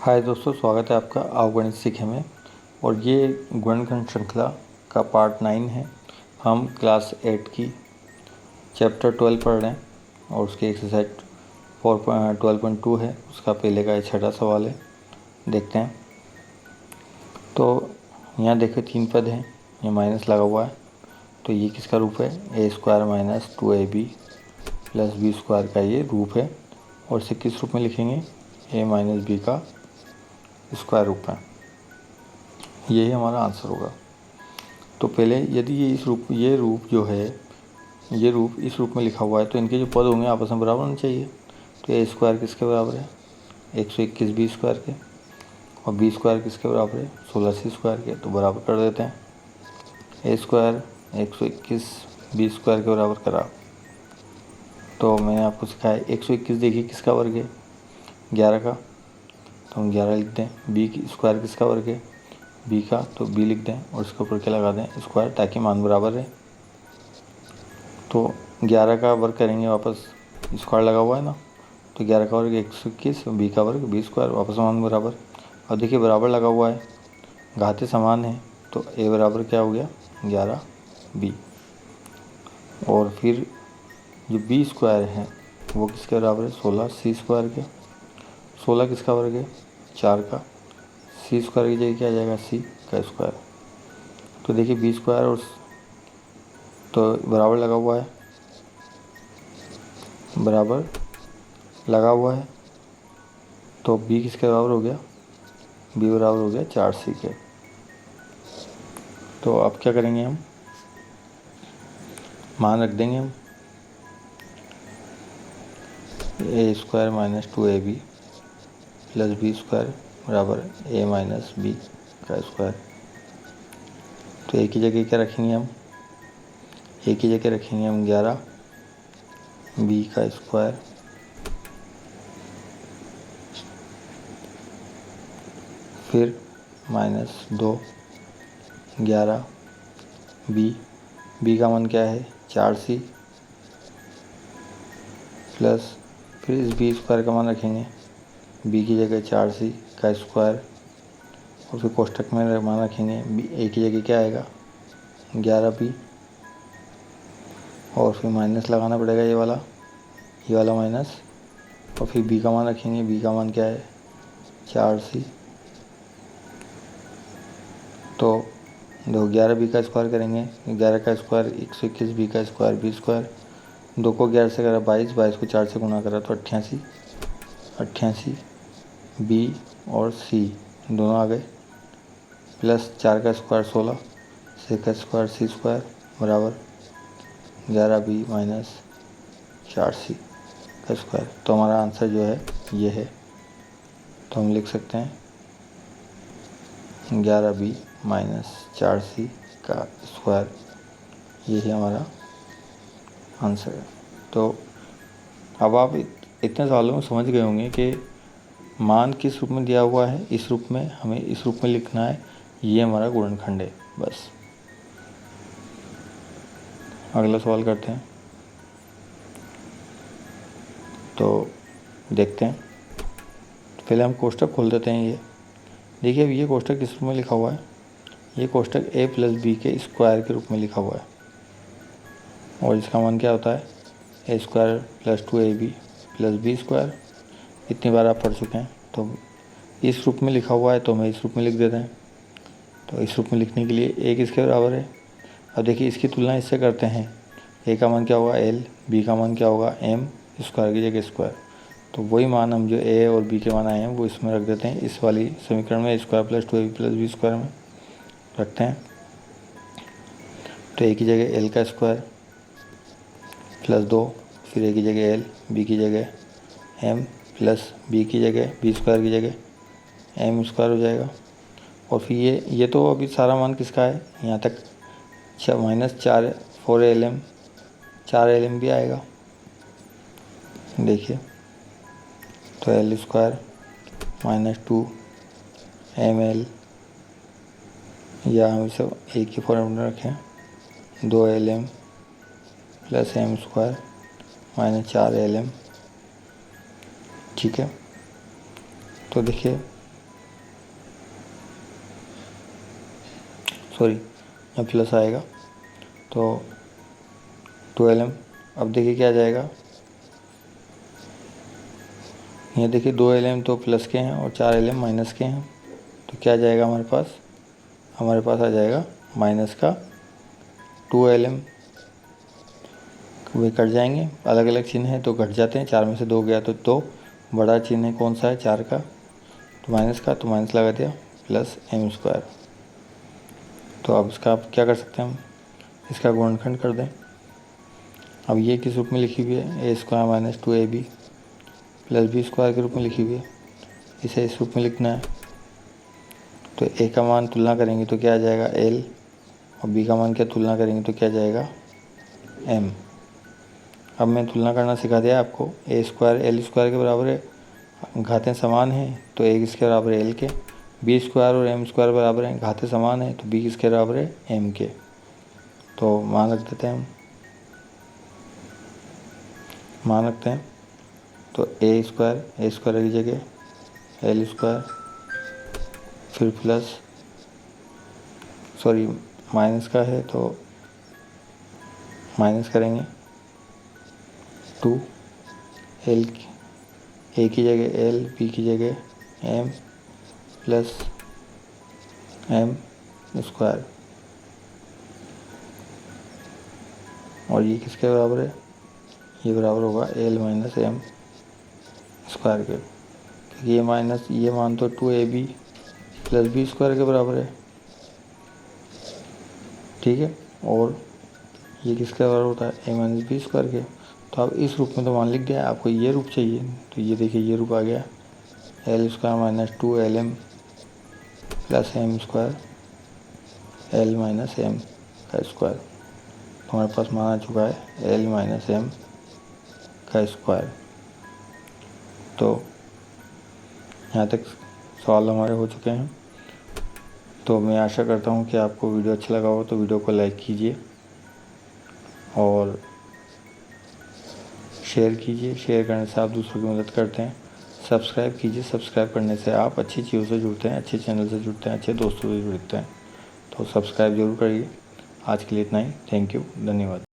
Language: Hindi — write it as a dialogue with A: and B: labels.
A: हाय दोस्तों, स्वागत है आपका आओ गणित सीखे में। और ये गुणनखंड श्रृंखला का पार्ट 9 है। हम क्लास 8 की चैप्टर 12 पढ़ रहे हैं और उसकी एक्सरसाइज 12.2 है। उसका पहले का 6वां सवाल है, देखते हैं। तो यहाँ देखो 3 पद हैं, ये माइनस लगा हुआ है, तो ये किसका रूप है? a² minus 2ab plus b² का ये रूप है। और इसे किस रूप में लिखेंगे? a माइनस b का स्क्वायर रूप में। यही हमारा आंसर होगा। तो पहले यदि ये रूप जो है, ये रूप इस रूप में लिखा हुआ है, तो इनके जो पद होंगे आपस में बराबर होने चाहिए। तो a² किसके बराबर है? 121 b² के। और b² किसके बराबर है? 16c² के। तो बराबर कर देते हैं। a² 121 b² के बराबर करा। तो मैंने आपको सिखाया 121 देखिए किसका वर्ग है? 11 का, तो हम 11 लिख दें। b² किसका वर्ग है? b का, तो b लिख दें और इसके ऊपर क्या लगा दें? स्क्वायर, ताकि मान बराबर रहे। तो 11 का वर्ग करेंगे, वापस स्क्वायर लगा हुआ है ना, तो 11 का वर्ग 121, b का वर्ग b², वापस मान बराबर। और देखिए बराबर लगा हुआ है, घाते समान है, तो a बराबर क्या हो गया? 11b। और फिर जो b² है वो किसके बराबर है? 16c² के। 16 किसका वर्ग है? 4 का। c² की जगह क्या आ जाएगा? c का स्क्वायर। तो देखिए b² और तो बराबर लगा हुआ है, बराबर लगा हुआ है, तो b किसके बराबर हो गया? b बराबर हो गया 4c के। तो अब क्या करेंगे? हम मान रख देंगे। हम a² minus 2ab plus b² बराबर a माइनस b का स्क्वायर। तो एक ही जगह क्या रखेंगे? हम एक ही जगह रखेंगे हम 11b का स्क्वायर फिर माइनस 2 11b का मान क्या है? 4c प्लस फिर इस b² का मान रखेंगे b की जगह 4c का स्क्वायर और फिर कोष्टक में मान रखेंगे a की जगह क्या आएगा? 11b और फिर माइनस लगाना पड़ेगा ये वाला माइनस। और फिर b का मान रखेंगे, b का मान क्या है? 4c। तो देखो 11b का स्क्वायर करेंगे, 11 का स्क्वायर 121, b का स्क्वायर b², 2 को 11 से करा 22, 22 को 4 से गुना करा तो 88 b और c दोनों आ गए, प्लस 4 का स्क्वायर 16, 6 का स्क्वायर c² बराबर 11b माइनस 4c का स्क्वायर। तो हमारा आंसर जो है ये है। तो हम लिख सकते हैं 11b माइनस 4c का स्क्वायर, यही हमारा आंसर है। तो अब आप इतने सवालों में समझ गए होंगे कि मान किस रूप में दिया हुआ है, इस रूप में, हमें इस रूप में लिखना है, ये हमारा गुणनखंड है। बस अगला सवाल करते हैं। तो देखते हैं, पहले हम कोष्टक खोल देते हैं। ये देखिए, अब ये कोष्टक किस रूप में लिखा हुआ है? ये कोष्टक a प्लस b के स्क्वायर के रूप में लिखा हुआ है और इसका मान क्या होता है? a² plus 2ab plus b²। इतनी बार आप पढ़ चुके हैं, तो इस रूप में लिखा हुआ है तो हमें इस रूप में लिख देते हैं। तो इस रूप में लिखने के लिए a किसके बराबर है? अब देखिए इसकी तुलना इससे करते हैं। a का मान क्या होगा? l, b का मान क्या होगा? m, स्क्वायर की जगह स्क्वायर। तो वही मान हम जो a और b के मान आए हैं वो इसमें रख देते हैं, इस वाली समीकरण में a² plus 2ab plus b² में रखते हैं। तो a की जगह l का स्क्वायर प्लस 2, फिर a की जगह l, b की जगह m प्लस b की जगह b² की जगह m² हो जाएगा। और फिर ये तो अभी सारा मान किसका है? यहाँ तक माइनस 4 lm भी आएगा। देखिए, तो l² माइनस 2 ml, या हम इसे एक ही फॉर्म में रखें, 2 lm plus m² minus 4 lm। ठीक है, तो देखिए सॉरी यहाँ प्लस आएगा तो 12m। अब देखिए क्या आ जाएगा, ये देखिए 2 LM तो प्लस के हैं और 4 LM माइनस के हैं, तो क्या आ जाएगा हमारे पास आ जाएगा माइनस का 2 LM। वे कट जाएंगे, अलग अलग चिन्ह है तो घट जाते हैं, 4 में से 2 गया तो 2, बड़ा चिन्ह है कौन सा है 4 का, तो माइनस का, तो माइनस लगा दिया प्लस m²। तो अब इसका आप क्या कर सकते हैं, हम इसका गुणनखंड कर दें। अब ये किस रूप में लिखी हुई है, a² minus 2ab plus b² के रूप में लिखी हुई है, इसे इस रूप में लिखना है। तो a का मान तुलना करेंगे तो क्या आ जाएगा l, और b का मान क्या तुलना करेंगे तो क्या जाएगा m। अब मैं तुलना करना सिखा दिया आपको, a² l² के बराबर है, घातें समान हैं तो a किसके बराबर है l के, b² और m² बराबर हैं, घातें समान हैं तो b किसके बराबर है m के। तो मान रख देते हैं हम, मान रखते हैं तो a² की जगह l², फिर प्लस सॉरी माइनस का है तो माइनस करेंगे 2 l a की जगह l, b की जगह m प्लस m², और ये किसके बराबर है, ये बराबर होगा l माइनस m² के, क्योंकि ये मान तो 2ab प्लस b² के बराबर है, ठीक है, और ये किसके बराबर होता है a माइनस b² के। तो अब इस रूप में तो मान लिख दिया है, आपको ये रूप चाहिए तो ये देखिए ये रूप आ गया l² minus 2lm plus m² l minus m²। तो हमारे पास मान आ चुका है l माइनस m²। तो यहाँ तक सवाल हमारे हो चुके हैं। तो मैं आशा करता हूँ कि आपको वीडियो अच्छा लगा हो, तो वीडियो को लाइक कीजिए और शेयर कीजिए। शेयर करने से आप दूसरों की मदद करते हैं। सब्सक्राइब कीजिए, सब्सक्राइब करने से आप अच्छी चीज़ों से जुड़ते हैं, अच्छे चैनल से जुड़ते हैं, अच्छे दोस्तों से जुड़ते हैं। तो सब्सक्राइब जरूर करिए। आज के लिए इतना ही। थैंक यू, धन्यवाद।